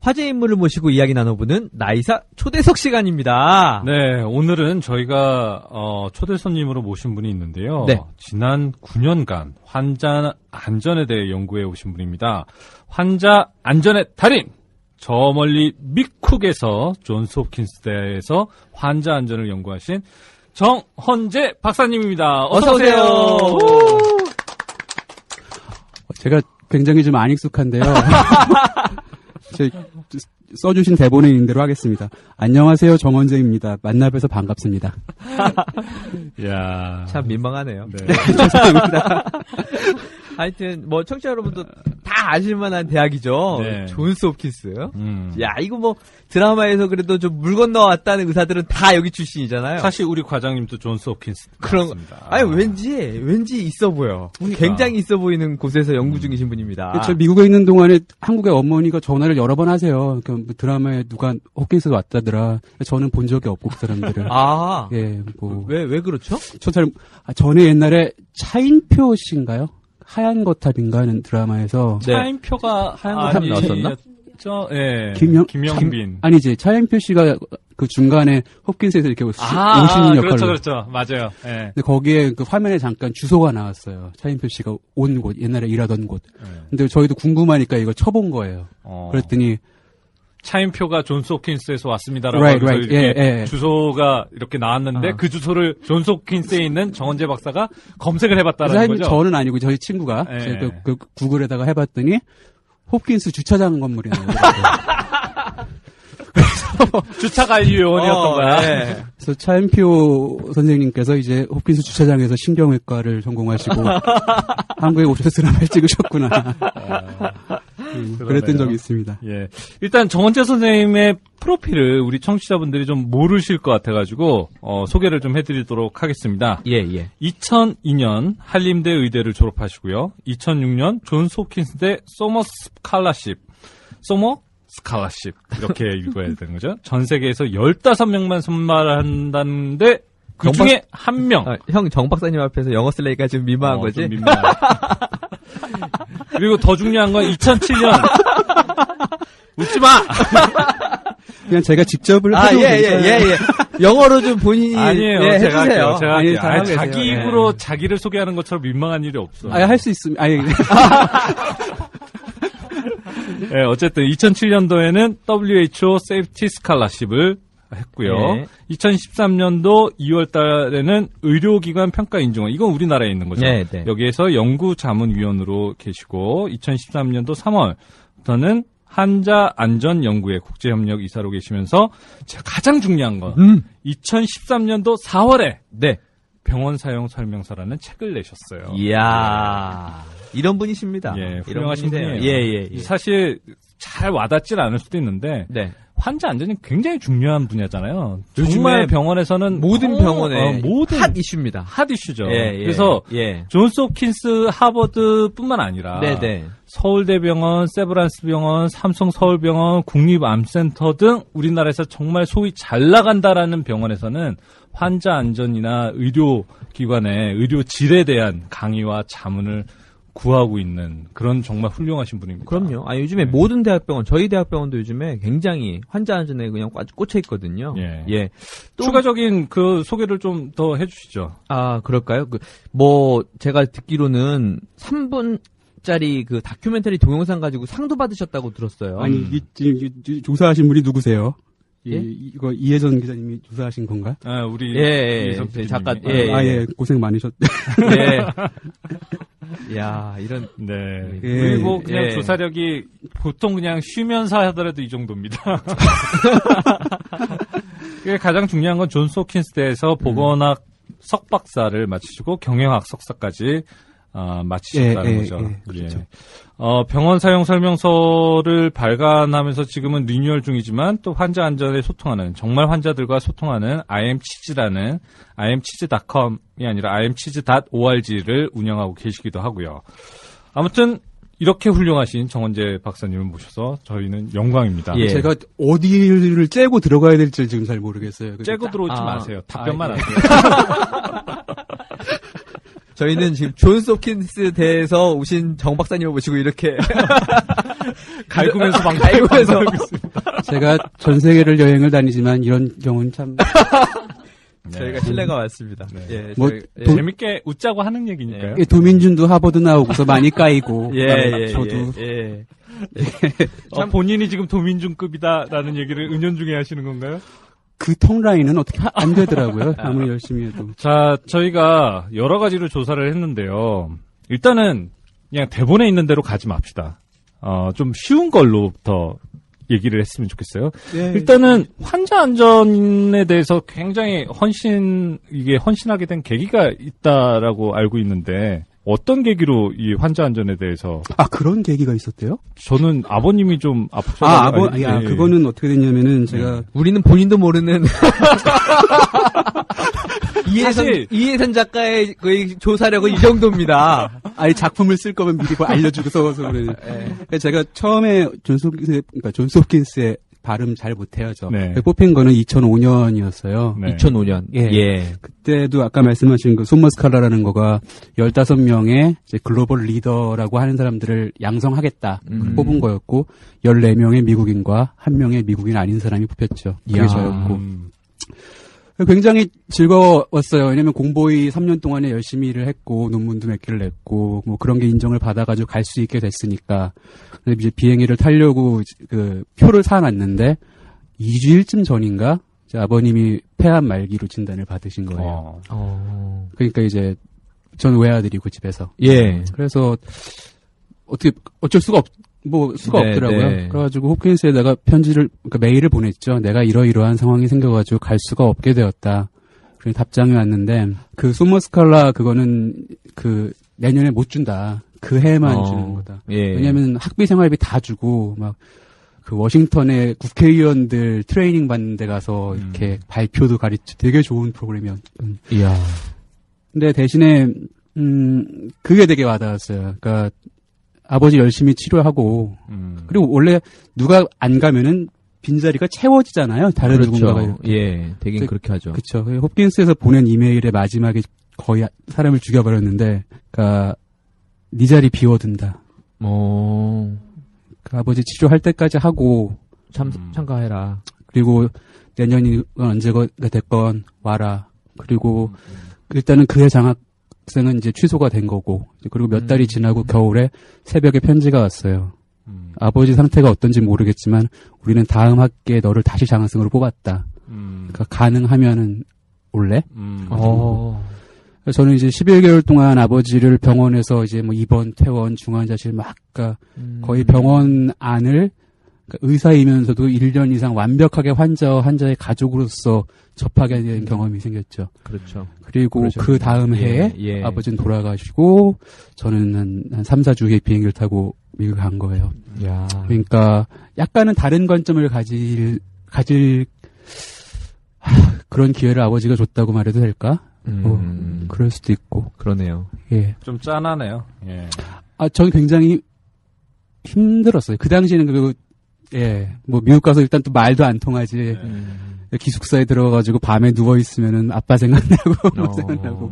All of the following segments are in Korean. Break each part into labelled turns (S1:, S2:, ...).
S1: 화제 인물을 모시고 이야기 나눠보는 나이사 초대석 시간입니다.
S2: 네, 오늘은 저희가 초대 손님으로 모신 분이 있는데요.
S1: 네.
S2: 지난 9년간 환자 안전에 대해 연구해 오신 분입니다. 환자 안전의 달인! 저 멀리 미쿡에서 존스 홉킨스 대에서 환자 안전을 연구하신 정헌재 박사님입니다. 어서 오세요.
S3: 제가 굉장히 좀 안 익숙한데요. 써주신 대본에 있는 대로 하겠습니다. 안녕하세요, 정헌재입니다. 만나 뵈서 반갑습니다.
S2: 이야.
S1: 참 민망하네요.
S2: 네.
S3: 죄송합니다.
S1: 하여튼 뭐 청취자 여러분도 다 아실만한 대학이죠.
S2: 네.
S1: 존스 홉킨스.
S2: 야,
S1: 이거 뭐 드라마에서 그래도 좀 물 건너왔다는 의사들은 다 여기 출신이잖아요.
S2: 사실 우리 과장님도 존스 홉킨스
S1: 그런
S2: 맞습니다.
S1: 아니 왠지 있어 보여.
S2: 그러니까.
S1: 굉장히 있어 보이는 곳에서 연구 중이신 분입니다.
S3: 저 미국에 있는 동안에 한국의 어머니가 전화를 여러 번 하세요. 그 드라마에 누가 홉킨스가 왔다더라. 저는 본 적이 없고 그 사람들은.
S1: 아,
S3: 예, 뭐.
S1: 왜 그렇죠?
S3: 전에 옛날에 차인표 씨인가요? 하얀 거탑인가 하는 드라마에서.
S1: 네.
S2: 차인표가 하얀
S1: 거탑 나왔었나?
S2: 예. 김영빈.
S3: 아니지, 차인표 씨가 그 중간에 홉킨스에서 이렇게 오시는 역할로.
S2: 그렇죠. 맞아요. 예.
S3: 근데 거기에 그 화면에 잠깐 주소가 나왔어요. 차인표 씨가 온 곳, 옛날에 일하던 곳. 근데 저희도 궁금하니까 이거 쳐본 거예요. 그랬더니
S2: 차인표가 존스 홉킨스에서 왔습니다라고
S3: Right.
S2: 이렇게
S3: 예.
S2: 주소가 이렇게 나왔는데 그 주소를 존스 홉킨스에 있는 정헌재 박사가 검색을 해봤다라는 거죠.
S3: 저는 아니고 저희 친구가
S2: 예.
S3: 그 구글에다가 해봤더니 홉킨스 주차장 건물이 나오더라고요.
S2: 주차 관리 요원이었던 거야.
S1: 네.
S3: 그래서 차인표 선생님께서 이제 홉킨스 주차장에서 신경외과를 전공하시고 한국에 오셔서 드라마를 찍으셨구나. 그랬던 적이 있습니다.
S2: 예. 일단 정헌재 선생님의 프로필을 우리 청취자분들이 좀 모르실 것 같아가지고 소개를 좀 해드리도록 하겠습니다.
S1: 예.
S2: 2002년 한림대 의대를 졸업하시고요. 2006년 존스 홉킨스대 소머 스칼라십 이렇게 읽어야 되는 거죠. 전 세계에서 15명만 선발한다는데 그 중에 한 명.
S1: 형 정 박사님 앞에서 영어 쓰려니까 좀 민망한 거지?
S2: 좀 민망해. 그리고 더 중요한 건 2007년. 웃지 마!
S3: 그냥 제가 직접을
S1: 예. 영어로 좀 본인이
S2: 아니에요.
S1: 제가
S2: 할게요. 제가
S3: 아니,
S2: 할게요.
S3: 다
S2: 자기
S3: 하겠어요.
S2: 입으로 자기를 소개하는 것처럼 민망한 일이 없어.
S3: 할 수 있습니다.
S2: 네, 어쨌든 2007년도에는 WHO 세이프티 스칼라십을 했고요.
S1: 네.
S2: 2013년도 2월 달에는 의료기관 평가 인증원. 이건 우리나라에 있는 거죠.
S1: 네.
S2: 여기에서 연구자문위원으로 계시고 2013년도 3월부터는 환자안전연구회 국제협력 이사로 계시면서 제가 가장 중요한 건 2013년도 4월에
S1: 네.
S2: 병원 사용 설명서라는 책을 내셨어요.
S1: 이야. 이런 분이십니다.
S2: 예,
S1: 이런
S2: 훌륭하신
S1: 분이세요.
S2: 분이에요.
S1: 예.
S2: 사실 잘 와닿질 않을 수도 있는데
S1: 네.
S2: 환자 안전이 굉장히 중요한 분야잖아요.
S1: 요즘에
S2: 정말 병원에서는
S1: 모든 병원의
S2: 모든
S1: 핫 이슈입니다.
S2: 핫 이슈죠.
S1: 예.
S2: 그래서 존스 홉킨스 하버드뿐만 아니라
S1: 네네.
S2: 서울대병원, 세브란스병원, 삼성서울병원, 국립암센터 등 우리나라에서 정말 소위 잘 나간다라는 병원에서는 환자 안전이나 의료기관의 의료 질에 대한 강의와 자문을 구하고 있는 그런 정말 훌륭하신 분입니다.
S1: 그럼요. 요즘에 모든 대학병원, 저희 대학병원도 요즘에 굉장히 환자 안전에 그냥 꽂혀 있거든요.
S2: 예.
S1: 또
S2: 추가적인 그 소개를 좀 더 해주시죠.
S1: 그럴까요? 제가 듣기로는 3분짜리 그 다큐멘터리 동영상 가지고 상도 받으셨다고 들었어요.
S3: 아니, 지금 조사하신 분이 누구세요?
S1: 예?
S3: 이거 이혜전 기자님이 조사하신 건가?
S2: 우리
S1: 저희 작가,
S3: 고생 많으셨.
S1: 야, 이런.
S2: 네.
S3: 예.
S2: 그리고 그냥 조사력이 보통 그냥 쉬면서 하더라도 이 정도입니다. 가장 중요한 건 존스 홉킨스 대에서 보건학 석박사를 마치시고 경영학 석사까지 마치셨다는 거죠.
S3: 그렇죠.
S2: 병원 사용 설명서를 발간하면서 지금은 리뉴얼 중이지만 또 환자 안전에 소통하는, 정말 환자들과 소통하는 IMCHIZ라는 IMCHIZ.com이 아니라 IMCHIZ.org를 운영하고 계시기도 하고요. 아무튼 이렇게 훌륭하신 정헌재 박사님을 모셔서 저희는 영광입니다.
S1: 예.
S3: 제가 어디를 째고 들어가야 될지 지금 잘 모르겠어요.
S2: 째고 들어오지 마세요. 답변만 하세요.
S1: 저희는 지금 존스 홉킨스 대에서 오신 정 박사님을 모시고 이렇게
S2: 갈구면서
S1: 갈구면서
S3: 제가 전 세계를 여행을 다니지만 이런 경우는 참
S1: 저희가 신뢰가 많습니다.
S2: 네.
S1: 예,
S3: 뭐
S1: 저희-
S2: 재밌게 웃자고 하는 얘기니까요.
S3: 예, 도민준도 하버드 나오고서 많이 까이고 저도
S1: 예.
S2: 본인이 지금 도민준급이다라는 얘기를 은연중에 하시는 건가요?
S3: 그 턱라인은 어떻게 안 되더라고요. 아무리 열심히 해도.
S2: 자, 저희가 여러 가지로 조사를 했는데요. 일단은 그냥 대본에 있는 대로 가지 맙시다. 좀 쉬운 걸로부터 얘기를 했으면 좋겠어요.
S3: 예.
S2: 일단은 환자 안전에 대해서 굉장히 헌신하게 된 계기가 있다라고 알고 있는데 어떤 계기로 이 환자 안전에 대해서
S3: 그런 계기가 있었대요?
S2: 저는 아버님이 좀 아프셔서
S3: 그거는 어떻게 됐냐면은 제가
S1: 우리는 본인도 모르는
S2: 사실-
S1: 이혜선 작가의 그 조사력은 이 정도입니다.
S3: 아니 작품을 쓸 거면 미리 그걸 알려주고서 그래. 제가 처음에 존스 홉킨스의 발음 잘 못해요. 저.
S2: 네.
S3: 뽑힌 거는 2005년이었어요.
S2: 네.
S1: 2005년.
S3: 예. 그때도 아까 말씀하신 그 소머스칼라라는 거가 15명의 이제 글로벌 리더라고 하는 사람들을 양성하겠다. 뽑은 거였고 14명의 미국인과 1명의 미국인 아닌 사람이 뽑혔죠. 그게
S1: 이야.
S3: 저였고. 굉장히 즐거웠어요. 왜냐면 공보위 3년 동안에 열심히 일을 했고 논문도 몇 개를 냈고 뭐 그런 게 인정을 받아가지고 갈 수 있게 됐으니까. 근데 이제 비행기를 타려고 그 표를 사놨는데 2주일쯤 전인가 이제 아버님이 폐암 말기로 진단을 받으신 거예요. 그러니까 이제 전 외아들이고 집에서.
S1: 예.
S3: 그래서 어쩔 수가 없더라고요.
S1: 네.
S3: 그래가지고 홉킨스에다가 그러니까 메일을 보냈죠. 내가 이러이러한 상황이 생겨가지고 갈 수가 없게 되었다. 그래서 답장이 왔는데 그 소머스칼라 그거는 그 내년에 못 준다. 그 해만 주는 거다.
S1: 예.
S3: 왜냐하면 학비 생활비 다 주고 막 그 워싱턴에 국회의원들 트레이닝 받는 데 가서 이렇게 발표도 가르치고 되게 좋은 프로그램이었거든요.
S1: 이야.
S3: 근데 대신에 그게 되게 와닿았어요. 그러니까 아버지 열심히 치료하고 그리고 원래 누가 안 가면은 빈자리가 채워지잖아요. 다른 누군가가 이렇게.
S1: 예. 되긴 그렇게 하죠.
S3: 그렇죠. 홉킨스에서 보낸 이메일의 마지막에 거의 사람을 죽여버렸는데, 그러니까 네 자리 비워둔다. 그 아버지 치료할 때까지 하고
S1: 참가해라.
S3: 그리고 내년이 언제가 됐건 와라. 그리고 일단은 그해 장학생은 이제 취소가 된 거고 그리고 몇 달이 지나고 겨울에 새벽에 편지가 왔어요. 아버지 상태가 어떤지 모르겠지만 우리는 다음 학기에 너를 다시 장학생으로 뽑았다. 그러니까 가능하면은 올래? 저는 이제 11개월 동안 아버지를 병원에서 이제 뭐 입원, 퇴원, 중환자실 막 거의 병원 안을 그러니까 의사이면서도 1년 이상 완벽하게 환자의 가족으로서 접하게 된 경험이 생겼죠.
S1: 그렇죠.
S3: 그리고
S1: 그러셨군요.
S3: 그 다음 해에 아버지는 돌아가시고 저는 한 3, 4주에 비행기를 타고 미국 간 거예요.
S1: 야.
S3: 그러니까 약간은 다른 관점을 가질 그런 기회를 아버지가 줬다고 말해도 될까? 그럴 수도 있고.
S1: 그러네요.
S3: 예.
S2: 좀 짠하네요. 예.
S3: 저는 굉장히 힘들었어요. 그 당시에는 뭐 미국 가서 일단 또 말도 안 통하지. 기숙사에 들어가가지고 밤에 누워 있으면은 아빠 생각나고 생각나고.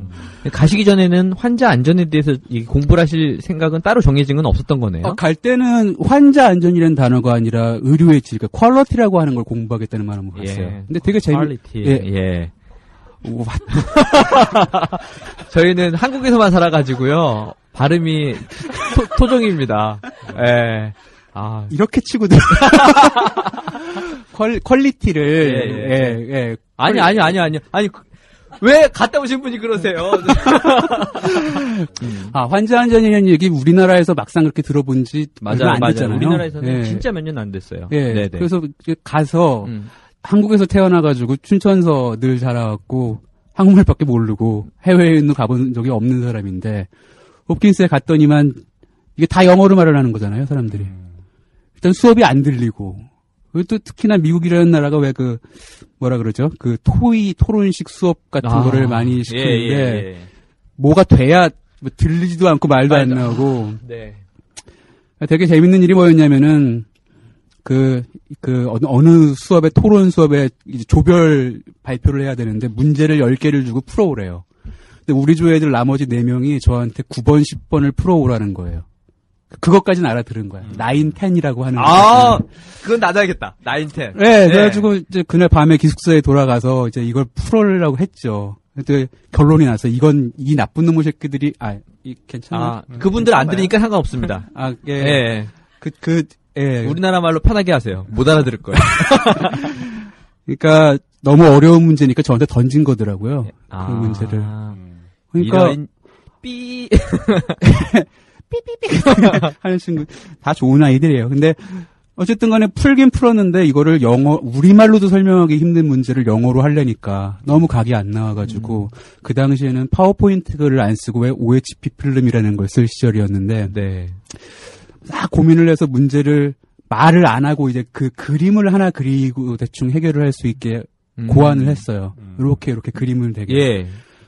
S1: 가시기 전에는 환자 안전에 대해서 공부를 하실 생각은 따로 정해진 건 없었던 거네요.
S3: 갈 때는 환자 안전이라는 단어가 아니라 의료의 질, 그러니까 퀄리티라고 하는 걸 공부하겠다는 마음으로 갔어요. 근데 되게
S1: 퀄리티.
S3: 예.
S1: 저희는 한국에서만 살아가지고요. 발음이 토종입니다. 예.
S3: 이렇게 치고 들어. 퀄리티를
S1: 아니. 왜 갔다 오신 분이 그러세요?
S3: 환자 안전이라는 얘기 우리나라에서 막상 그렇게 들어본 지 얼마 안 됐잖아요.
S1: 우리나라에서는 진짜 몇 년 안 됐어요.
S3: 네네. 그래서 가서 한국에서 태어나가지고 춘천서 늘 자라왔고 한국말밖에 모르고 해외에는 가본 적이 없는 사람인데 홉킨스에 갔더니만 이게 다 영어로 말을 하는 거잖아요, 사람들이. 일단 수업이 안 들리고 그리고 또 특히나 미국이라는 나라가 왜 뭐라 그러죠? 토론식 수업 같은 거를 많이 시키는데 뭐가 돼야 뭐 들리지도 않고 말도 안 나오고.
S1: 네.
S3: 되게 재밌는 일이 뭐였냐면은 어느 토론 수업에 이제 조별 발표를 해야 되는데 문제를 10개를 주고 풀어오래요. 근데 우리 조 애들 나머지 4명이 저한테 9번, 10번을 풀어오라는 거예요. 그것까지는 알아들은 거야. 9, 10이라고 하는
S1: 아, 그건 나도 알겠다. 9, 10.
S3: 네, 그래가지고 이제 그날 밤에 기숙사에 돌아가서 이제 이걸 풀어오려고 했죠. 근데 결론이 나서 이건 이 나쁜 놈의 새끼들이 괜찮아.
S1: 그분들 안 들으니까 상관없습니다.
S3: 예.
S1: 예.
S3: 예.
S1: 우리나라 말로 편하게 하세요. 못 알아들을 거예요.
S3: 그러니까 너무 어려운 문제니까 저한테 던진 거더라고요. 그 문제를. 그러니까
S1: 이런 삐
S3: 삐삐삐 하는 친구 다 좋은 아이들이에요. 근데 어쨌든 간에 풀긴 풀었는데 이거를 우리말로도 설명하기 힘든 문제를 영어로 하려니까 너무 각이 안 나와가지고 그 당시에는 파워포인트를 안 쓰고 왜 OHP 필름이라는 걸 쓸 시절이었는데
S1: 네.
S3: 막 고민을 해서 문제를 말을 안 하고 이제 그 그림을 하나 그리고 대충 해결을 할 수 있게 고안을 했어요. 이렇게 그림을 되게.
S1: 예.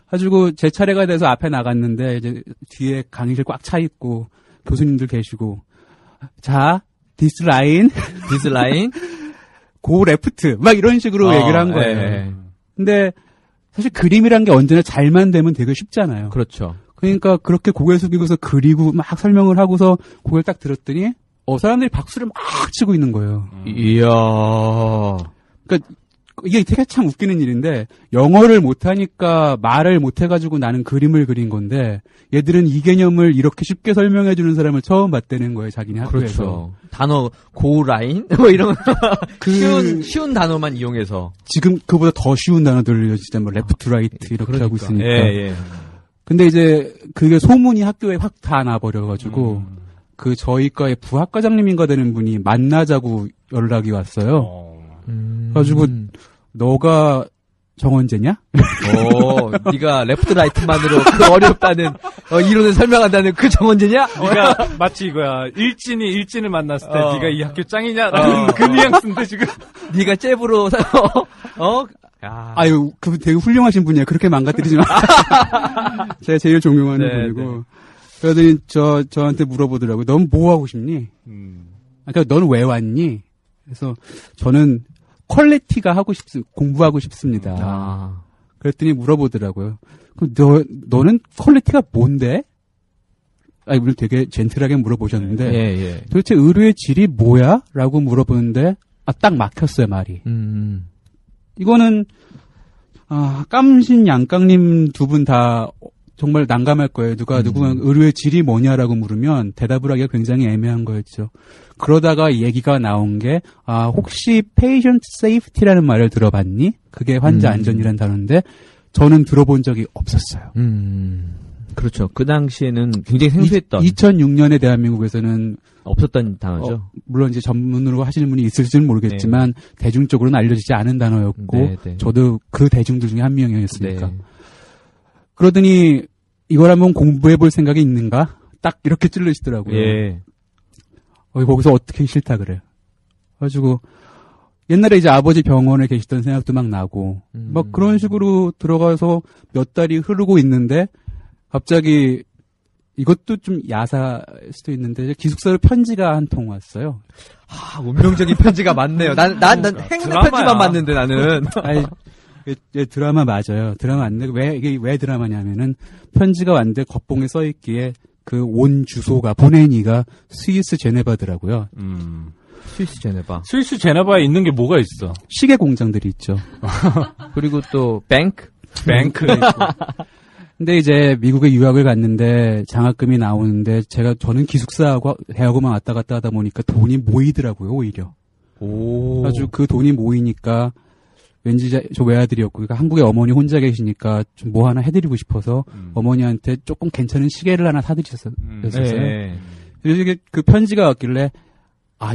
S3: 가지고 제 차례가 돼서 앞에 나갔는데 이제 뒤에 강의실 꽉 차 있고 교수님들 계시고 자 디스 라인 고 레프트 막 이런 식으로 얘기를 한 거예요.
S1: 예.
S3: 근데 사실 그림이란 게 언제나 잘만 되면 되게 쉽잖아요.
S1: 그렇죠.
S3: 그러니까 그렇게 고개 숙이고서 그리고 막 설명을 하고서 고개를 딱 들었더니 사람들이 박수를 막 치고 있는 거예요.
S1: 이야.
S3: 그러니까 이게 되게 참 웃기는 일인데 영어를 못하니까 말을 못해가지고 나는 그림을 그린 건데 얘들은 이 개념을 이렇게 쉽게 설명해주는 사람을 처음 봤다는 거예요. 자기네 학교에서.
S1: 그렇죠. 단어 고라인 뭐 이런 쉬운 단어만 이용해서
S3: 지금 그보다 더 쉬운 단어들을 진짜 뭐 레프트 라이트 이렇게 하고 있으니까.
S1: 예.
S3: 근데 이제 그게 소문이 학교에 확 다 나버려가지고 그 저희 과의 부학과장님인가 되는 분이 만나자고 연락이 왔어요. 그래가지고 너가 정원재냐?
S1: 네가 레프트 라이트만으로 그 어렵다는 이론을 설명한다는 그 정원재냐?
S2: 네가 마치 이거야. 일진을 만났을 때 네가 이 학교 짱이냐라는 그 뉘앙스인데 지금.
S1: 네가 잽으로
S3: 아유, 그분 되게 훌륭하신 분이야. 그렇게 망가뜨리지 마. 제가 제일 존경하는 분이고. 그러더니 저한테 물어보더라고요. 넌 뭐 하고 싶니? 그러니까 넌 왜 왔니? 그래서 저는 퀄리티가 공부하고 싶습니다. 그랬더니 물어보더라고요. 그럼 너는 퀄리티가 뭔데? 물론 되게 젠틀하게 물어보셨는데. 도대체 의료의 질이 뭐야? 라고 물어보는데, 딱 막혔어요, 말이. 이거는, 깜신 양깡님 두 분 다 정말 난감할 거예요. 누가 의료의 질이 뭐냐라고 물으면 대답을 하기가 굉장히 애매한 거였죠. 그러다가 얘기가 나온 게, 혹시 patient safety라는 말을 들어봤니? 그게 환자 안전이라는 단어인데, 저는 들어본 적이 없었어요.
S1: 그렇죠. 그 당시에는 굉장히 생소했던.
S3: 2006년에 대한민국에서는
S1: 없었던 단어죠.
S3: 물론 이제 전문으로 하시는 분이 있을지는 모르겠지만, 대중적으로는 알려지지 않은 단어였고, 저도 그 대중들 중에 한 명이었으니까. 그러더니 이걸 한번 공부해 볼 생각이 있는가? 딱 이렇게 찔러시더라고요. 거기서 어떻게 싫다 그래요. 그래가지고 옛날에 이제 아버지 병원에 계시던 생각도 막 나고 막 그런 식으로 들어가서 몇 달이 흐르고 있는데 갑자기 이것도 좀 야사일 수도 있는데 기숙사로 편지가 한 통 왔어요.
S1: 운명적인 편지가 많네요. 난 행운 편지만 봤는데 나는.
S3: 드라마 맞아요. 드라마 안 되고 이게 왜 드라마냐면은 편지가 왔는데 겉봉에 써 있기에 그 온 주소가 보내니가 스위스 제네바더라고요.
S2: 스위스 제네바에 있는 게 뭐가 있어?
S3: 시계 공장들이 있죠.
S1: 그리고 또 뱅크.
S3: 근데 이제 미국에 유학을 갔는데 장학금이 나오는데 저는 기숙사하고 대학원만 왔다 갔다 하다 보니까 돈이 모이더라고요, 오히려. 아주 그 돈이 모이니까 왠지 저 외아들이었고, 그러니까 한국에 어머니 혼자 계시니까 좀 뭐 하나 해드리고 싶어서 어머니한테 조금 괜찮은 시계를 하나 사드렸었어요. 그래서 이게 그 편지가 왔길래,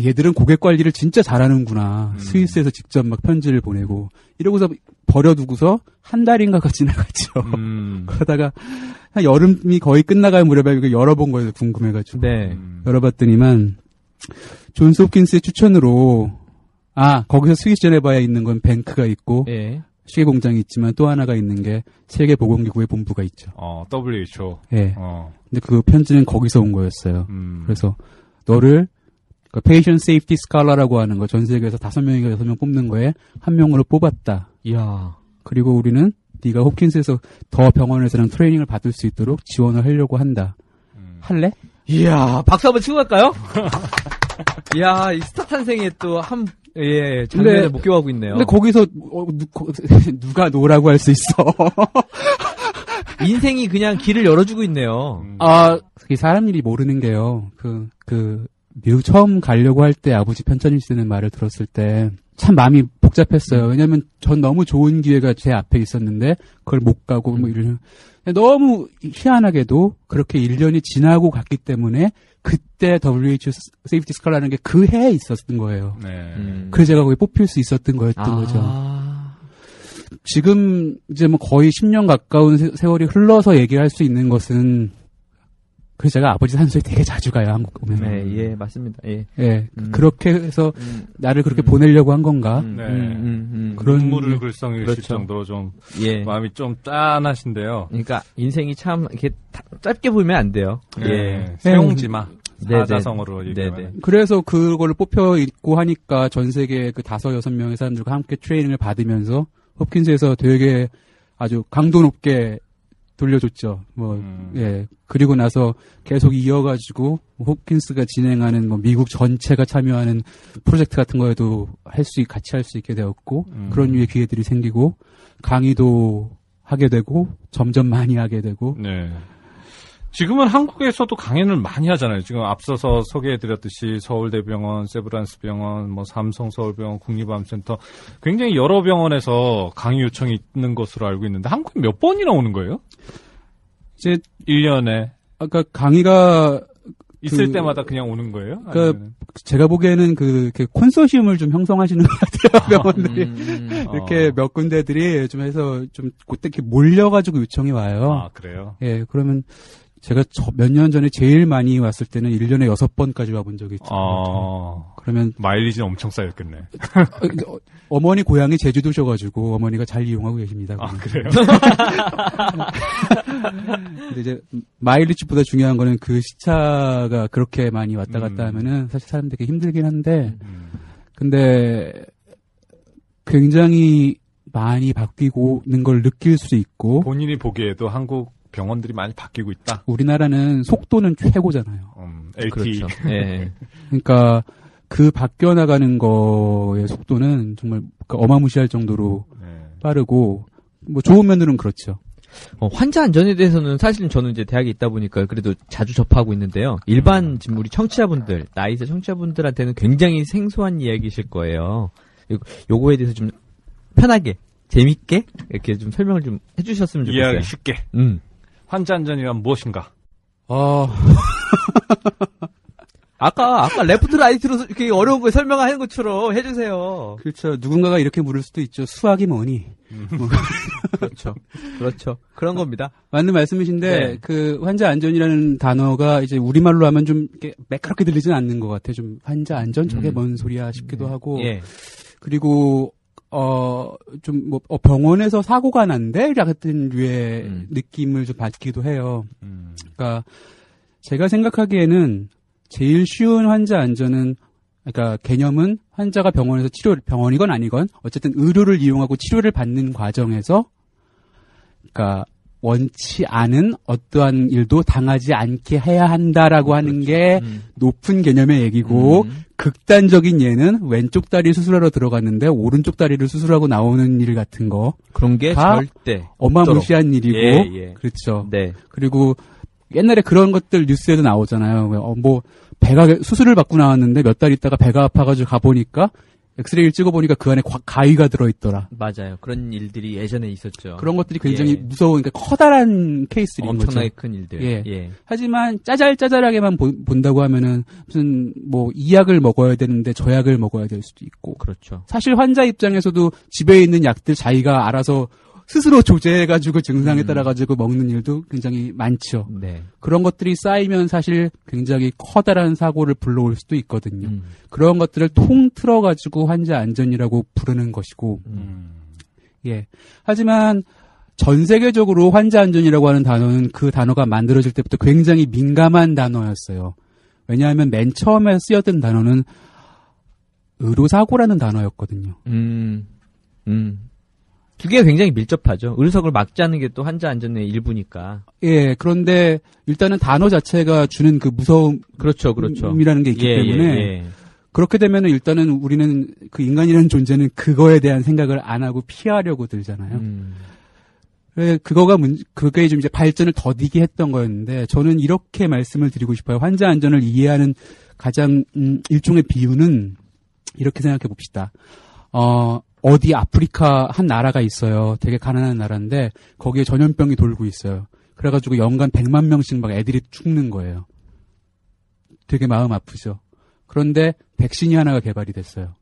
S3: 얘들은 고객 관리를 진짜 잘하는구나. 스위스에서 직접 막 편지를 보내고, 이러고서 버려두고서 한 달인가가 지나갔죠. 그러다가 한 여름이 거의 끝나갈 무렵에 이거 열어본 거예요. 궁금해가지고. 열어봤더니만, 존스 홉킨스의 추천으로, 거기서 스위스 제네바에 있는 건 뱅크가 있고, 시계 공장이 있지만 또 하나가 있는 게 세계보건기구의 본부가 있죠.
S2: WHO.
S3: 근데 그 편지는 거기서 온 거였어요. 그래서 너를 Patient Safety Scholar라고 하는 거 전 세계에서 5명인가 6명 뽑는 거에 한 명으로 뽑았다.
S1: 이야.
S3: 그리고 우리는 네가 홉킨스에서 더 병원에서는 트레이닝을 받을 수 있도록 지원을 하려고 한다. 할래?
S1: 이야, 박수 한번 치고 갈까요? 이야, 이 스타 탄생에 또 장면을 목격하고 있네요.
S3: 근데 거기서 누가 노라고 할 수 있어?
S1: 인생이 그냥 길을 열어주고 있네요.
S3: 그게 사람 일이 모르는 게요. 미국 처음 가려고 할 때 아버지 편찬일 쓰는 말을 들었을 때 참 마음이 복잡했어요. 왜냐면 전 너무 좋은 기회가 제 앞에 있었는데 그걸 못 가고 뭐 이러면 너무 희한하게도 그렇게 1년이 지나고 갔기 때문에 그때 WHO 세이프티 스칼라는 게 그 해에 있었던 거예요.
S2: 네.
S3: 그래서 제가 거기 뽑힐 수 있었던 거였던 거죠. 지금 이제 뭐 거의 10년 가까운 세월이 흘러서 얘기할 수 있는 것은 그래서 제가 아버지 산소에 되게 자주 가요, 한국 오면.
S1: 네, 예, 맞습니다. 예.
S3: 예. 그렇게 해서 나를 그렇게 보내려고 한 건가?
S2: 그런 눈물을 글썽이실
S1: 그렇죠.
S2: 정도로 좀
S1: 예.
S2: 마음이 좀 짠하신데요.
S1: 그러니까 인생이 참 이렇게 짧게 보면 안 돼요.
S2: 예. 세용지마.
S1: 네네.
S2: 사자성어로 얘기하면.
S1: 네네.
S3: 그래서 그거를 뽑혀 있고 하니까 전 세계 그 5-6명의 사람들과 함께 트레이닝을 받으면서 홉킨스에서 되게 아주 강도 높게 돌려줬죠. 예. 그리고 나서 계속 이어가지고, 홉킨스가 진행하는 미국 전체가 참여하는 프로젝트 같은 거에도 같이 할 수 있게 되었고, 그런 류의 기회들이 생기고, 강의도 하게 되고, 점점 많이 하게 되고.
S2: 네. 지금은 한국에서도 강연을 많이 하잖아요. 지금 앞서서 소개해드렸듯이 서울대병원, 세브란스병원, 삼성서울병원, 국립암센터 굉장히 여러 병원에서 강의 요청이 있는 것으로 알고 있는데 한국에 몇 번이나 오는 거예요?
S3: 이제
S2: 1년에
S3: 아까 강의가
S2: 있을 때마다 그냥 오는 거예요?
S3: 그러니까 제가 보기에는 그 콘소시엄을 좀 형성하시는 것 같아요. 병원들이 이렇게 몇 군데들이 좀 해서 좀 그때 이렇게 몰려가지고 요청이 와요.
S2: 아, 그래요?
S3: 예, 그러면 제가 몇 년 전에 제일 많이 왔을 때는 1년에 6번까지 와본 적이 있죠. 그러면
S2: 마일리지는 엄청 쌓였겠네.
S3: 어머니 고향이 제주도셔가지고 어머니가 잘 이용하고 계십니다.
S2: 아, 그래요?
S3: 근데 이제 마일리지보다 중요한 거는 그 시차가 그렇게 많이 왔다 갔다 하면은 사실 사람들이 힘들긴 한데 근데 굉장히 많이 바뀌고는 걸 느낄 수 있고
S2: 본인이 보기에도 한국 병원들이 많이 바뀌고 있다.
S3: 우리나라는 속도는 최고잖아요.
S2: LT.
S1: 그렇죠. 예.
S3: 그러니까 그 바뀌어 나가는 거의 속도는 정말 어마무시할 정도로 빠르고 뭐 좋은 면으로는 그렇죠.
S1: 환자 안전에 대해서는 사실은 저는 이제 대학에 있다 보니까 그래도 자주 접하고 있는데요. 일반 지금 우리 청취자분들, 나이세 청취자분들한테는 굉장히 생소한 이야기이실 거예요. 요거에 대해서 좀 편하게, 재밌게 이렇게 좀 설명을 좀 해주셨으면 좋겠어요.
S2: 이해하기 쉽게. 환자 안전이란 무엇인가?
S1: 아까 레프트 라이트로 이렇게 어려운 거 설명하는 것처럼 해주세요.
S3: 그렇죠. 누군가가 이렇게 물을 수도 있죠. 수학이 뭐니?
S1: 그렇죠. 그런 겁니다.
S3: 맞는 말씀이신데
S1: 네.
S3: 그 환자 안전이라는 단어가 이제 우리말로 하면 좀 이렇게 매끄럽게 들리진 않는 것 같아요. 좀 환자 안전 저게 뭔 소리야 싶기도 하고.
S1: 예.
S3: 그리고 병원에서 사고가 난대? 같은 류의 느낌을 좀 받기도 해요. 그러니까, 제가 생각하기에는 제일 쉬운 환자 안전은, 그러니까 개념은 환자가 병원이건 아니건, 어쨌든 의료를 이용하고 치료를 받는 과정에서, 그러니까, 원치 않은 어떠한 일도 당하지 않게 해야 한다라고 하는 게 높은 개념의 얘기고 극단적인 예는 왼쪽 다리 수술하러 들어갔는데 오른쪽 다리를 수술하고 나오는 일 같은 거
S1: 그런 게 절대
S3: 어마무시한 일이고
S1: 예.
S3: 그렇죠.
S1: 네.
S3: 그리고 옛날에 그런 것들 뉴스에도 나오잖아요. 배가 수술을 받고 나왔는데 몇 달 있다가 배가 아파가지고 가보니까 엑스레이를 찍어보니까 그 안에 가위가 들어있더라.
S1: 맞아요. 그런 일들이 예전에 있었죠.
S3: 그런 것들이 굉장히 무서운, 그러니까 커다란 케이스인 거죠.
S1: 엄청나게 큰 일들.
S3: 예. 하지만 짜잘짜잘하게만 본다고 하면은 무슨 이 약을 먹어야 되는데 저 약을 먹어야 될 수도 있고.
S1: 그렇죠.
S3: 사실 환자 입장에서도 집에 있는 약들 자기가 알아서 스스로 조제해가지고 증상에 따라가지고 먹는 일도 굉장히 많죠.
S1: 네.
S3: 그런 것들이 쌓이면 사실 굉장히 커다란 사고를 불러올 수도 있거든요. 그런 것들을 통틀어가지고 환자 안전이라고 부르는 것이고, 예. 하지만 전 세계적으로 환자 안전이라고 하는 단어는 그 단어가 만들어질 때부터 굉장히 민감한 단어였어요. 왜냐하면 맨 처음에 쓰였던 단어는 의료사고라는 단어였거든요.
S1: 두 개가 굉장히 밀접하죠. 의료석을 막자는 게 또 환자 안전의 일부니까.
S3: 예, 그런데 일단은 단어 자체가 주는 그 무서움.
S1: 그렇죠.
S3: 이라는 게 있기 때문에. 그렇게 되면은 일단은 우리는 그 인간이라는 존재는 그거에 대한 생각을 안 하고 피하려고 들잖아요. 그게 좀 이제 발전을 더디게 했던 거였는데, 저는 이렇게 말씀을 드리고 싶어요. 환자 안전을 이해하는 가장, 일종의 비유는 이렇게 생각해 봅시다. 어디 아프리카 한 나라가 있어요. 되게 가난한 나라인데, 거기에 전염병이 돌고 있어요. 그래가지고 연간 100만 명씩 막 애들이 죽는 거예요. 되게 마음 아프죠. 그런데 백신이 하나가 개발이 됐어요.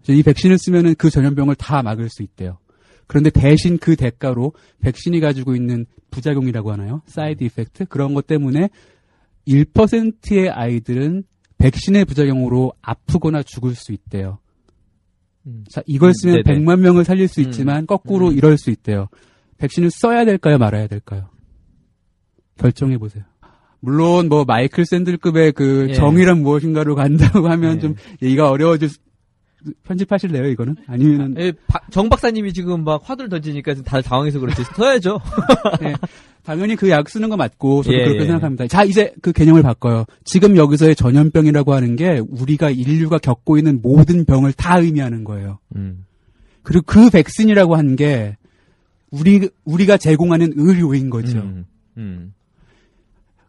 S3: 이 백신을 쓰면은 그 전염병을 다 막을 수 있대요. 그런데 대신 그 대가로 백신이 가지고 있는 부작용이라고 하나요? 사이드 이펙트? 그런 것 때문에 1%의 아이들은 백신의 부작용으로 아프거나 죽을 수 있대요. 자, 이걸 쓰면
S1: 네네.
S3: 100만 명을 살릴 수 있지만 거꾸로 이럴 수 있대요. 백신을 써야 될까요? 말아야 될까요? 결정해 보세요. 물론 뭐 마이클 샌들급의 그
S1: 예.
S3: 정의란 무엇인가로 간다고 하면
S1: 예.
S3: 좀 얘기가 어려워질 편집하실래요, 이거는? 아니면은
S1: 정 박사님이 지금 막 화두를 던지니까 다들 당황해서 그렇지. 써야죠.
S3: 네, 당연히 그 약 쓰는 거 맞고 저도
S1: 예,
S3: 그렇게
S1: 예.
S3: 생각합니다. 자, 이제 그 개념을 바꿔요. 지금 여기서의 전염병이라고 하는 게 우리가 인류가 겪고 있는 모든 병을 다 의미하는 거예요. 그리고 그 백신이라고 하는 게 우리가 제공하는 의료인 거죠.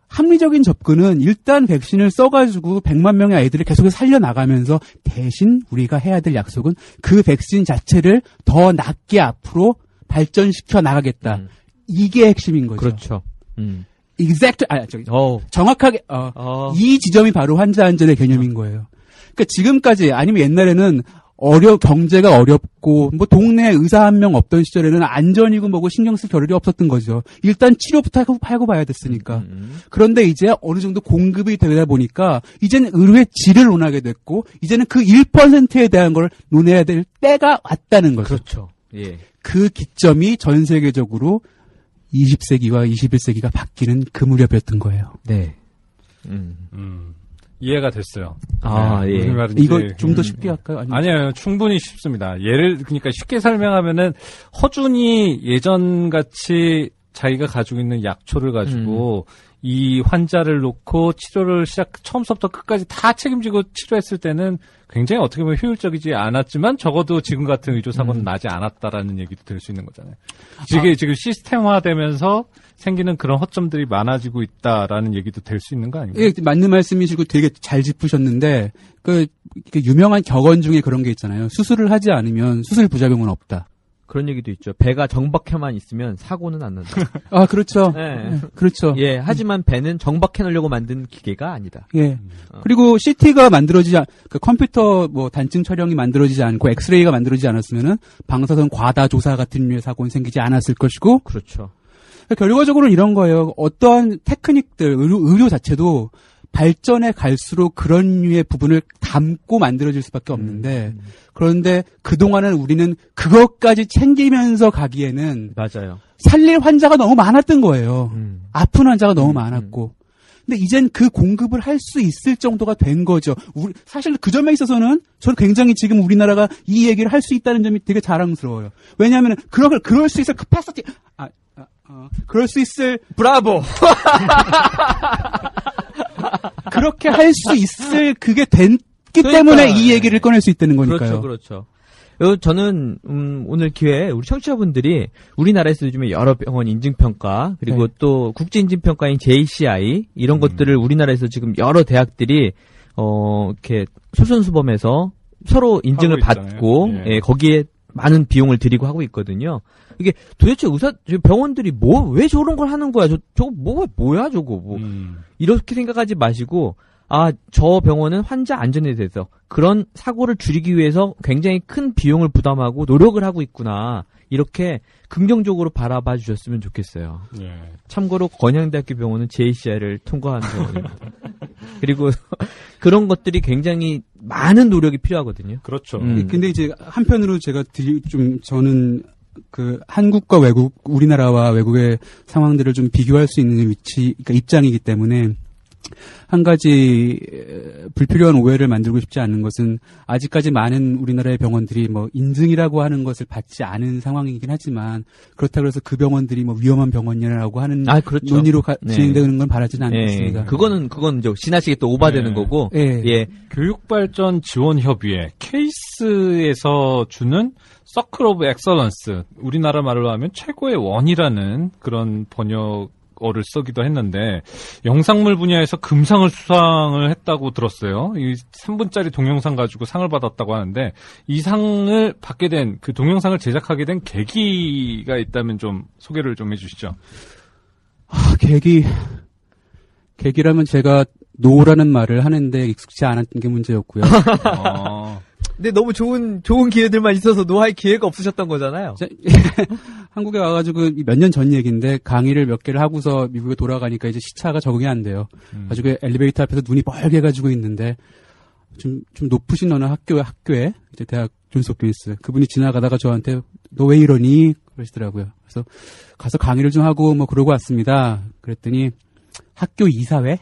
S3: 합리적인 접근은 일단 백신을 써가지고 100만 명의 아이들을 계속해서 살려나가면서 대신 우리가 해야 될 약속은 그 백신 자체를 더 낫게 앞으로 발전시켜 나가겠다. 이게 핵심인 거죠.
S1: 그렇죠.
S3: 정확하게, 이 지점이 바로 환자 안전의 개념인 거예요. 그러니까 지금까지 아니면 옛날에는 경제가 어렵고, 뭐, 동네에 의사 한 명 없던 시절에는 안전이고 뭐고 신경 쓸 겨를이 없었던 거죠. 일단 치료부터 하고 봐야 됐으니까. 그런데 이제 어느 정도 공급이 되다 보니까, 이제는 의료의 질을 논하게 됐고, 이제는 그 1%에 대한 걸 논해야 될 때가 왔다는 거죠.
S1: 그렇죠. 예.
S3: 그 기점이 전 세계적으로 20세기와 21세기가 바뀌는 그 무렵이었던 거예요.
S1: 네.
S2: 이해가 됐어요.
S1: 예.
S2: 무슨 말인지.
S3: 이거 좀 더 쉽게 할까요?
S2: 아니요, 충분히 쉽습니다. 그러니까 쉽게 설명하면은 허준이 예전같이 자기가 가지고 있는 약초를 가지고 이 환자를 놓고 치료를 처음부터 끝까지 다 책임지고 치료했을 때는 굉장히 어떻게 보면 효율적이지 않았지만 적어도 지금 같은 의료사고는 나지 않았다라는 얘기도 들 수 있는 거잖아요. 지금 시스템화되면서 생기는 그런 허점들이 많아지고 있다라는 얘기도 될 수 있는 거 아닌가요?
S3: 예, 맞는 말씀이시고 되게 잘 짚으셨는데, 그 유명한 격언 중에 그런 게 있잖아요. 수술을 하지 않으면 수술 부작용은 없다.
S1: 그런 얘기도 있죠. 배가 정박해만 있으면 사고는 안 난다.
S3: 아, 그렇죠.
S1: 네.
S3: 그렇죠.
S1: 예, 하지만 배는 정박해 놓으려고 만든 기계가 아니다.
S3: 예. 그리고 CT가 그 컴퓨터 뭐 단층 촬영이 만들어지지 않고 엑스레이가 만들어지지 않았으면은 방사선 과다 조사 같은 류의 사고는 생기지 않았을 것이고.
S1: 그렇죠.
S3: 결과적으로는 이런 거예요. 어떠한 테크닉들, 의료 자체도 발전해 갈수록 그런 류의 부분을 담고 만들어질 수밖에 없는데, 그런데 그동안은 우리는 그것까지 챙기면서 가기에는
S1: 맞아요.
S3: 살릴 환자가 너무 많았던 거예요. 아픈 환자가 너무 많았고. 근데 이젠 그 공급을 할 수 있을 정도가 된 거죠. 사실 그 점에 있어서는 저는 굉장히 지금 우리나라가 이 얘기를 할 수 있다는 점이 되게 자랑스러워요. 왜냐하면 그럴 수 있을 캐파시티, 그럴 수 있을
S1: 브라보!
S3: 그렇게 할 수 있을 그게 됐기 때문에 이 얘기를 꺼낼 수 있다는 거니까요.
S1: 그렇죠. 저는 오늘 기회에 우리 청취자분들이 우리나라에서 요즘에 여러 병원 인증평가 그리고 또 국제인증평가인 JCI 이런 것들을 우리나라에서 지금 여러 대학들이 이렇게 솔선수범해서 서로 인증을 받고 예, 거기에 많은 비용을 들이고 하고 있거든요. 이게 도대체 병원들이 왜 저런 걸 하는 거야? 저거 뭐야 저거 이렇게 생각하지 마시고 저 병원은 환자 안전에 대해서 그런 사고를 줄이기 위해서 굉장히 큰 비용을 부담하고 노력을 하고 있구나. 이렇게 긍정적으로 바라봐 주셨으면 좋겠어요.
S2: 예.
S1: 참고로 건양대학교 병원은 JCI를 통과한 병원입니다. 그리고 그런 것들이 굉장히 많은 노력이 필요하거든요.
S2: 그렇죠.
S3: 근데 이제 한편으로 제가 저는 그 한국과 우리나라와 외국의 상황들을 좀 비교할 수 있는 그러니까 입장이기 때문에 한 가지 불필요한 오해를 만들고 싶지 않은 것은 아직까지 많은 우리나라의 병원들이 뭐 인증이라고 하는 것을 받지 않은 상황이긴 하지만 그렇다고 해서 그 병원들이 뭐 위험한 병원이라고 하는
S1: 그렇죠.
S3: 논의로
S1: 네.
S3: 진행되는 건 바라지는
S1: 예,
S3: 않습니다.
S1: 그건 이제 지나치게 또 오바되는
S2: 네.
S1: 거고.
S3: 예.
S1: 예.
S2: 교육발전지원협의회 케이스에서 주는 서클 오브 엑설런스, 우리나라 말로 하면 최고의 원이라는 그런 번역어를 쓰기도 했는데 영상물 분야에서 금상을 수상을 했다고 들었어요. 이 3분짜리 동영상 가지고 상을 받았다고 하는데 이 상을 받게 된, 그 동영상을 제작하게 된 계기가 있다면 좀 소개를 좀 해주시죠.
S3: 계기라면 제가 노라는 말을 하는데 익숙치 않았던 게 문제였고요.
S1: 근데 너무 좋은 기회들만 있어서 노할 기회가 없으셨던 거잖아요.
S3: 한국에 와가지고 몇 년 전 얘기인데 강의를 몇 개를 하고서 미국에 돌아가니까 이제 시차가 적응이 안 돼요. 가지고 엘리베이터 앞에서 눈이 뻘게 가지고 있는데 좀 높으신 어느 학교에 이제 대학 존스 홉킨스 그분이 지나가다가 저한테 너 왜 이러니 그러시더라고요. 그래서 가서 강의를 좀 하고 뭐 그러고 왔습니다. 그랬더니 학교 이사회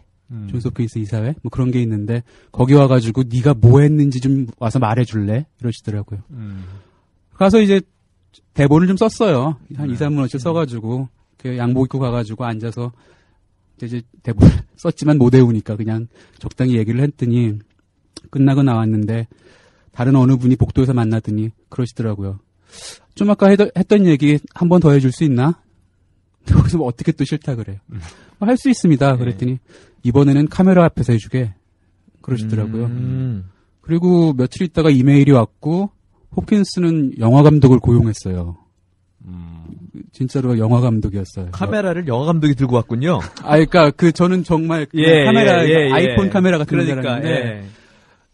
S3: 존스 홉킨스 이사회 뭐 그런 게 있는데 거기 와가지고 네가 뭐 했는지 좀 와서 말해줄래 이러시더라고요. 가서 이제 대본을 좀 썼어요. 한 2, 3문어치 써가지고 양복 입고 가가지고 앉아서 이제 대본을 썼지만 못 외우니까 그냥 적당히 얘기를 했더니 끝나고 나왔는데 다른 어느 분이 복도에서 만나더니 그러시더라고요. 좀 아까 했던 얘기 한 번 더 해줄 수 있나? 거기서 뭐 어떻게 또 싫다 그래요. 할 수 있습니다. 그랬더니 이번에는 카메라 앞에서 해주게 그러시더라고요. 그리고 며칠 있다가 이메일이 왔고 홉킨스는 영화 감독을 고용했어요. 진짜로 영화 감독이었어요.
S1: 카메라를 영화 감독이 들고 왔군요.
S3: 그러니까 저는 정말 카메라 아이폰 카메라 같은
S1: 그러니까,
S3: 사람인데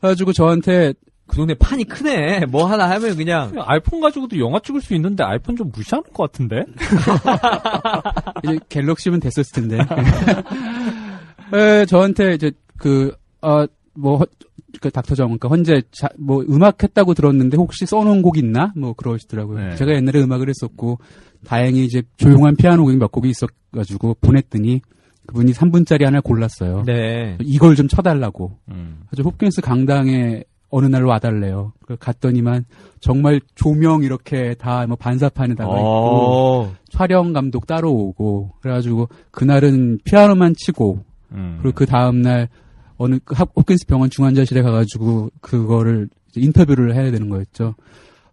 S3: 그래가지고 저한테
S1: 그 동네 판이 크네. 뭐 하나 하면 그냥
S2: 아이폰 가지고도 영화 찍을 수 있는데 아이폰 좀 무시하는 것 같은데?
S3: 이제 갤럭시면 됐었을 텐데. 저한테 이제 닥터정, 그러니까 현재 뭐 음악 했다고 들었는데 혹시 써놓은 곡 있나? 뭐 그러시더라고요.
S2: 네.
S3: 제가 옛날에 음악을 했었고 다행히 이제 조용한 피아노 곡이 몇 곡이 있어가지고 보냈더니 그분이 3분짜리 하나 골랐어요.
S1: 네.
S3: 이걸 좀 쳐달라고. 아주 홉킨스 강당에 어느 날 와달래요. 갔더니만 정말 조명 이렇게 다 뭐 반사판에다가 있고 촬영 감독 따로 오고 그래가지고 그날은 피아노만 치고 그리고 그 다음날 어느 홉킨스 병원 중환자실에 가가지고 그거를 인터뷰를 해야 되는 거였죠.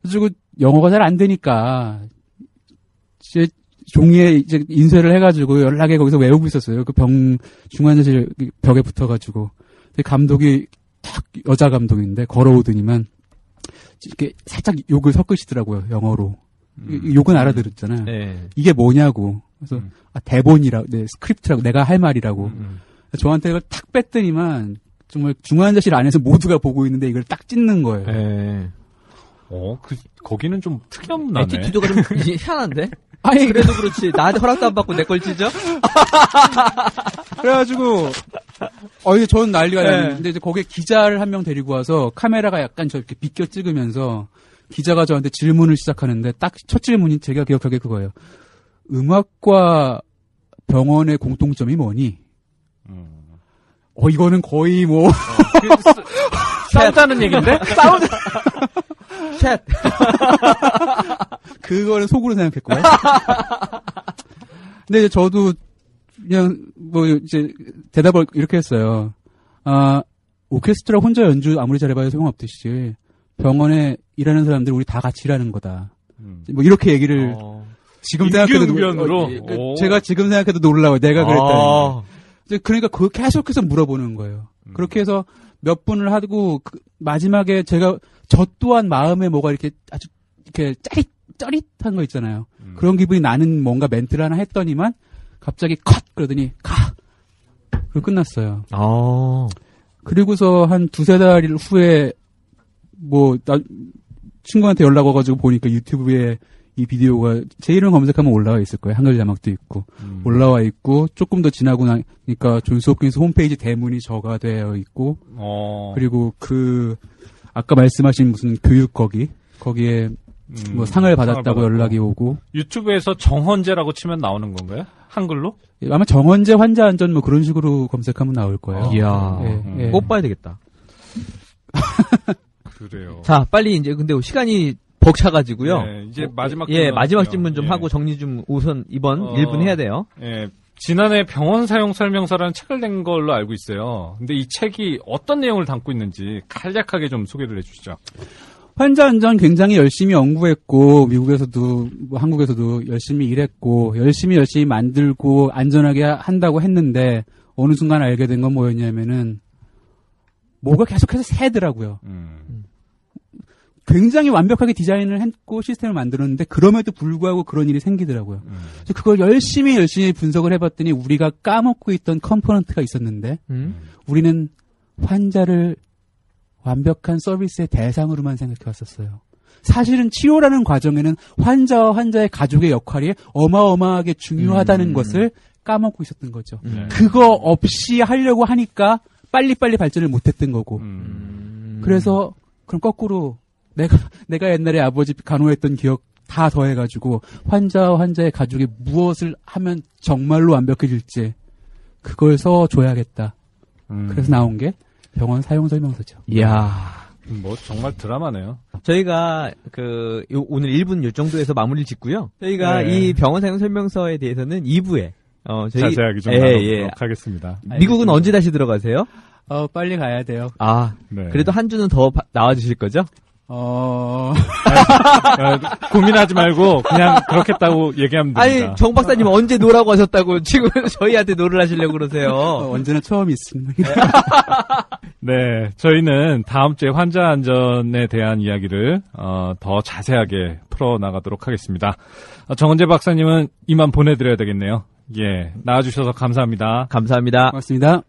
S3: 그래가지고 영어가 잘 안 되니까 이제 종이에 이제 인쇄를 해가지고 연락에 거기서 외우고 있었어요. 그 중환자실 벽에 붙어가지고. 근데 감독이 딱 여자 감독인데 걸어오더니만 이렇게 살짝 욕을 섞으시더라고요. 영어로. 욕은 알아들었잖아요.
S1: 네.
S3: 이게 뭐냐고. 그래서 대본이라고, 스크립트라고, 내가 할 말이라고. 저한테 이걸 탁 뺐더니만 정말 중환자실 안에서 모두가 보고 있는데 이걸 딱 찢는 거예요.
S1: 네.
S2: 거기는 좀 특이한 나네.
S1: 애티튜드가 좀 희한한데?
S3: 아니,
S1: 그래도 그렇지. 나한테 허락도 안 받고 내 걸 찢어?
S3: 그래가지고, 이제 저는 난리가
S1: 네.
S3: 났는데, 이제 거기에 기자를 한 명 데리고 와서 카메라가 약간 저렇게 비껴 찍으면서 기자가 저한테 질문을 시작하는데 딱 첫 질문이 제가 기억하기에 그거예요. 음악과 병원의 공통점이 뭐니? 이거는 거의 뭐.
S2: 싸우자는 얘긴데?
S3: 싸우자!
S1: 챗!
S3: 그거는 속으로 생각했고요. 근데 이제 저도 그냥 뭐 이제 대답을 이렇게 했어요. 오케스트라 혼자 연주 아무리 잘해봐야 소용없듯이 병원에 일하는 사람들 우리 다 같이 일하는 거다. 뭐 이렇게 얘기를 지금 생각해도
S2: 임기응변으로.
S3: 제가 지금 생각해도 놀라워요. 내가 그랬다니. 그러니까 그거 계속해서 물어보는 거예요. 그렇게 해서 몇 분을 하고 마지막에 제가 저 또한 마음에 뭐가 이렇게 아주 이렇게 짜릿한 거 있잖아요. 그런 기분이 나는 뭔가 멘트를 하나 했더니만 갑자기 컷 그러더니 가. 그리고 끝났어요. 그리고서 한 2-3달 후에 나 친구한테 연락 와가지고 보니까 유튜브에 이 비디오가 제 이름 검색하면 올라와 있을 거예요. 한글 자막도 있고 올라와 있고 조금 더 지나고 나니까 존스 홉킨스 홈페이지 대문이 저가 되어 있고 그리고 아까 말씀하신 무슨 교육 거기에 뭐 상을 받았다고 연락이 오고.
S2: 유튜브에서 정헌재라고 치면 나오는 건가요? 한글로?
S3: 아마 정헌재 환자 안전 뭐 그런 식으로 검색하면 나올 거예요.
S1: 이야.
S3: 예.
S1: 꼭 봐야 되겠다.
S2: 그래요.
S1: 자, 빨리 이제 근데 시간이 벅차가지고요.
S2: 네, 이제 마지막
S1: 마지막 질문 좀 하고 정리 좀 우선 이번 1분 해야 돼요.
S2: 예. 지난해 병원 사용 설명서라는 책을 낸 걸로 알고 있어요. 근데 이 책이 어떤 내용을 담고 있는지 간략하게 좀 소개를 해주시죠.
S3: 환자 안전 굉장히 열심히 연구했고 미국에서도 뭐 한국에서도 열심히 일했고 열심히 만들고 안전하게 한다고 했는데 어느 순간 알게 된 건 뭐였냐면은 뭐가 계속해서 새더라고요. 굉장히 완벽하게 디자인을 했고 시스템을 만들었는데 그럼에도 불구하고 그런 일이 생기더라고요. 그래서 그걸 열심히 분석을 해봤더니 우리가 까먹고 있던 컴포넌트가 있었는데 우리는 환자를 완벽한 서비스의 대상으로만 생각해 왔었어요. 사실은 치료라는 과정에는 환자와 환자의 가족의 역할이 어마어마하게 중요하다는 것을 까먹고 있었던 거죠. 그거 없이 하려고 하니까 빨리빨리 발전을 못했던 거고. 그래서 그럼 거꾸로 내가 옛날에 아버지 간호했던 기억 다 더해가지고 환자와 환자의 가족이 무엇을 하면 정말로 완벽해질지 그걸 써줘야겠다. 그래서 나온 게 병원 사용 설명서죠.
S1: 이야.
S2: 뭐 정말 드라마네요.
S1: 저희가 오늘 1분 요 정도에서 마무리를 짓고요. 저희가 이 병원 사용 설명서에 대해서는 2부에
S2: 자세하게 좀 나눠보도록 하겠습니다.
S1: 미국은 언제 다시 들어가세요?
S3: 빨리 가야 돼요.
S1: 네. 그래도 한 주는 더 나와주실 거죠?
S2: 고민하지 말고 그냥 그렇겠다고 얘기하면 됩니다.
S1: 아니, 정 박사님 언제 노라고 하셨다고 지금 저희한테 노를 하시려고 그러세요.
S3: 언제나 처음이 있습니다.
S2: 네, 저희는 다음 주에 환자 안전에 대한 이야기를 더 자세하게 풀어나가도록 하겠습니다. 정헌재 박사님은 이만 보내드려야 되겠네요. 예, 나와주셔서 감사합니다.
S1: 감사합니다.
S3: 고맙습니다.